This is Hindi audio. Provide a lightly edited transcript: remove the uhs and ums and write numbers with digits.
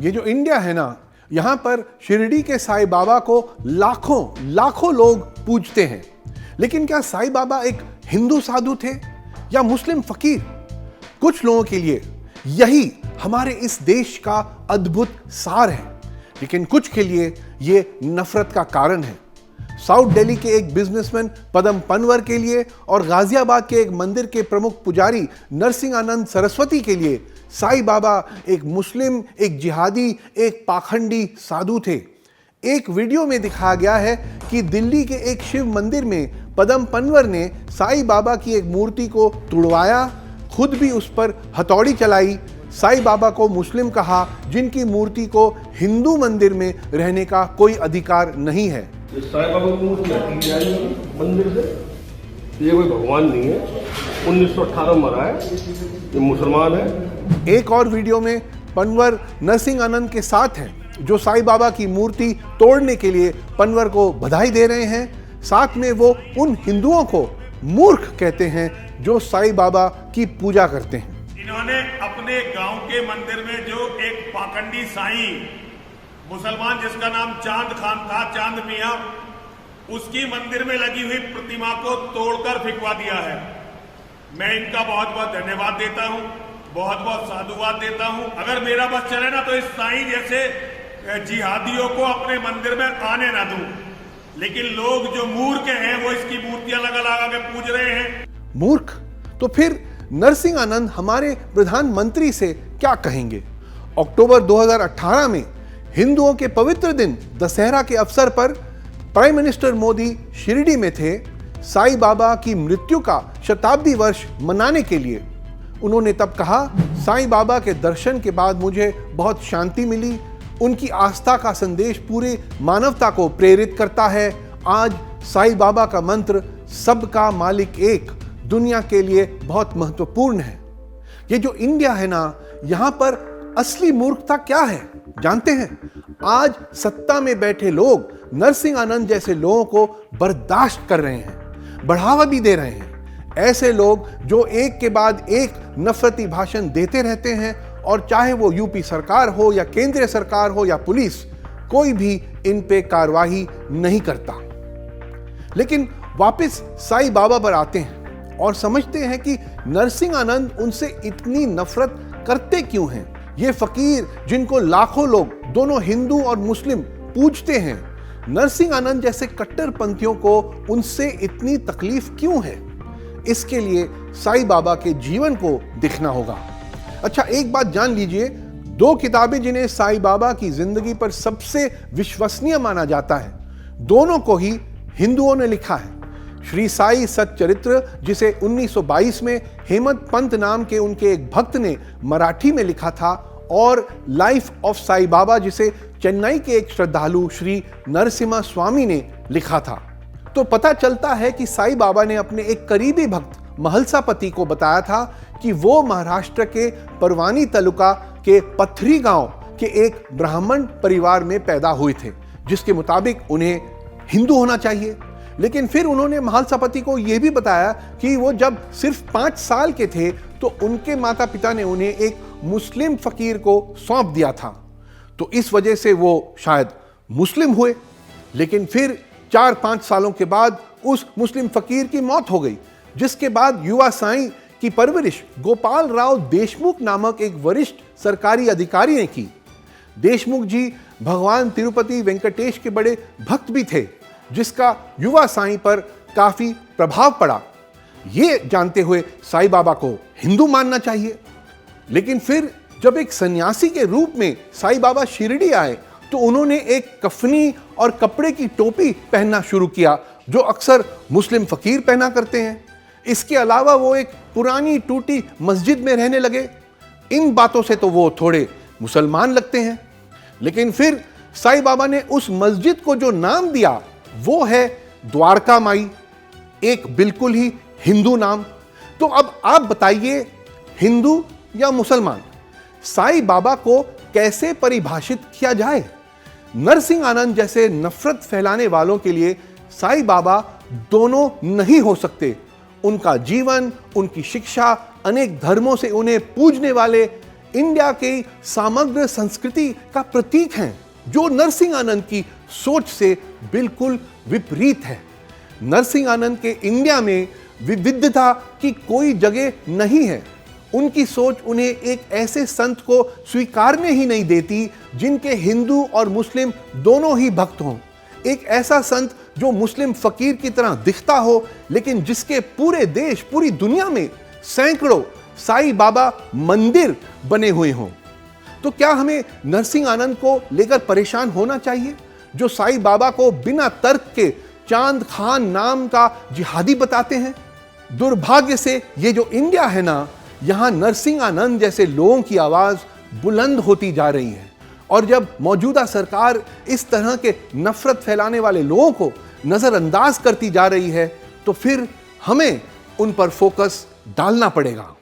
ये जो इंडिया है ना, यहाँ पर शिरडी के साईं बाबा को लाखों लाखों लोग पूजते हैं। लेकिन क्या साईं बाबा एक हिंदू साधु थे या मुस्लिम फकीर? कुछ लोगों के लिए यही हमारे इस देश का अद्भुत सार है, लेकिन कुछ के लिए ये नफरत का कारण है। साउथ दिल्ली के एक बिजनेसमैन पदम पनवर के लिए और गाजियाबाद के एक मंदिर के प्रमुख पुजारी नरसिंहानंद सरस्वती के लिए साईं बाबा एक मुस्लिम, एक जिहादी, एक पाखंडी साधु थे। एक वीडियो में दिखाया गया है कि दिल्ली के एक शिव मंदिर में पदम पनवर ने साईं बाबा की एक मूर्ति को तुड़वाया, खुद भी उस पर हथौड़ी चलाई, साईं बाबा को मुस्लिम कहा, जिनकी मूर्ति को हिंदू मंदिर में रहने का कोई अधिकार नहीं है। साईं बाबा की मूर्ति हटी जाएगी मंदिर से, ये कोई भगवान नहीं है, 1918 मरा है, ये मुसलमान है। एक और वीडियो में पनवर नरसिंहानंद के साथ हैं, जो साईं बाबा की मूर्ति तोड़ने के लिए पनवर को बधाई दे रहे हैं। साथ में वो उन हिंदुओं को मूर्ख कहते हैं जो साईं बाबा की पूजा करते हैं। इन्होंने अपने गांव के मंदिर में जो एक पाखंडी साईं मुसलमान जिसका नाम चांद खान था, चांद मियां, उसकी मंदिर में लगी हुई प्रतिमा को तोड़कर फेंकवा दिया है। मैं इनका बहुत बहुत धन्यवाद देता हूं, बहुत बहुत साधुवाद देता हूं। अगर मेरा बस चले ना तो इस साईं जैसे जिहादियों को अपने मंदिर में आने ना दूं, लेकिन लोग जो मूर्ख हैं वो इसकी मूर्तियां लगा लगा के पूज रहे हैं। मूर्ख? तो फिर नरसिंहानंद हमारे प्रधानमंत्री से क्या कहेंगे? अक्टूबर 2018 में हिंदुओं के पवित्र दिन दशहरा के अवसर पर प्राइम मिनिस्टर मोदी शिरडी में थे। साईं बाबा की मृत्यु का शताब्दी वर्ष मनाने के लिए उन्होंने तब कहा, साईं बाबा के दर्शन के बाद मुझे बहुत शांति मिली, उनकी आस्था का संदेश पूरी मानवता को प्रेरित करता है। आज साईं बाबा का मंत्र सबका मालिक एक दुनिया के लिए बहुत महत्वपूर्ण है। ये जो इंडिया है ना, यहाँ पर असली मूर्खता क्या है जानते हैं? आज सत्ता में बैठे लोग नरसिंहानंद जैसे लोगों को बर्दाश्त कर रहे हैं, बढ़ावा भी दे रहे हैं। ऐसे लोग जो एक के बाद एक नफरती भाषण देते रहते हैं, और चाहे वो यूपी सरकार हो या केंद्रीय सरकार हो या पुलिस, कोई भी इन पे कार्रवाई नहीं करता। लेकिन वापस साईं बाबा पर आते हैं और समझते हैं कि नरसिंहानंद उनसे इतनी नफरत करते क्यों हैं। ये फकीर जिनको लाखों लोग, दोनों हिंदू और मुस्लिम, पूजते हैं, नरसिंहानंद जैसे कट्टरपंथियों को उनसे इतनी तकलीफ क्यों है? इसके लिए साईं बाबा के जीवन को देखना होगा। अच्छा, एक बात जान लीजिए, दो किताबें जिन्हें साईं बाबा की जिंदगी पर सबसे विश्वसनीय माना जाता है, दोनों को ही हिंदुओं ने लिखा है। श्री साई सच्चरित्र, जिसे 1922 में हेमंत पंत नाम के उनके एक भक्त ने मराठी में लिखा था, और लाइफ ऑफ साईं बाबा, जिसे चेन्नई के एक श्रद्धालु श्री नरसिम्हा स्वामी ने लिखा था। तो पता चलता है कि साईं बाबा ने अपने एक करीबी भक्त महलसापति को बताया था कि वो महाराष्ट्र के परवानी तालुका के पथरी गांव के एक ब्राह्मण परिवार में पैदा हुए थे, जिसके मुताबिक उन्हें हिंदू होना चाहिए। लेकिन फिर उन्होंने महलसापति को यह भी बताया कि वो जब सिर्फ 5 साल के थे तो उनके माता पिता ने उन्हें एक मुस्लिम फकीर को सौंप दिया था, तो इस वजह से वो शायद मुस्लिम हुए। लेकिन फिर 4-5 सालों के बाद उस मुस्लिम फकीर की मौत हो गई, जिसके बाद युवा साईं की परवरिश गोपाल राव देशमुख नामक एक वरिष्ठ सरकारी अधिकारी ने की। देशमुख जी भगवान तिरुपति वेंकटेश के बड़े भक्त भी थे, जिसका युवा साईं पर काफी प्रभाव पड़ा। ये जानते हुए साईं बाबा को हिंदू मानना चाहिए। लेकिन फिर जब एक सन्यासी के रूप में साईं बाबा शिरडी आए, तो उन्होंने एक कफनी और कपड़े की टोपी पहनना शुरू किया, जो अक्सर मुस्लिम फकीर पहना करते हैं। इसके अलावा वो एक पुरानी टूटी मस्जिद में रहने लगे। इन बातों से तो वो थोड़े मुसलमान लगते हैं। लेकिन फिर साईं बाबा ने उस मस्जिद को जो नाम दिया वो है द्वारका माई, एक बिल्कुल ही हिंदू नाम। तो अब आप बताइए, हिंदू या मुसलमान? साईं बाबा को कैसे परिभाषित किया जाए? नरसिंहानंद जैसे नफरत फैलाने वालों के लिए साईं बाबा दोनों नहीं हो सकते। उनका जीवन, उनकी शिक्षा, अनेक धर्मों से उन्हें पूजने वाले इंडिया के समग्र संस्कृति का प्रतीक हैं, जो नरसिंह आनंद की सोच से बिल्कुल विपरीत है। नरसिंह आनंद के इंडिया में विविधता की कोई जगह नहीं है। उनकी सोच उन्हें एक ऐसे संत को स्वीकारने ही नहीं देती जिनके हिंदू और मुस्लिम दोनों ही भक्त हों। एक ऐसा संत जो मुस्लिम फकीर की तरह दिखता हो, लेकिन जिसके पूरे देश, पूरी दुनिया में सैकड़ों साईं बाबा मंदिर बने हुए हों। तो क्या हमें नरसिंह आनंद को लेकर परेशान होना चाहिए, जो साईं बाबा को बिना तर्क के चांद खान नाम का जिहादी बताते हैं? दुर्भाग्य से ये जो इंडिया है ना, यहां नरसिंह आनंद जैसे लोगों की आवाज बुलंद होती जा रही है। और जब मौजूदा सरकार इस तरह के नफरत फैलाने वाले लोगों को नजरअंदाज करती जा रही है, तो फिर हमें उन पर फोकस डालना पड़ेगा।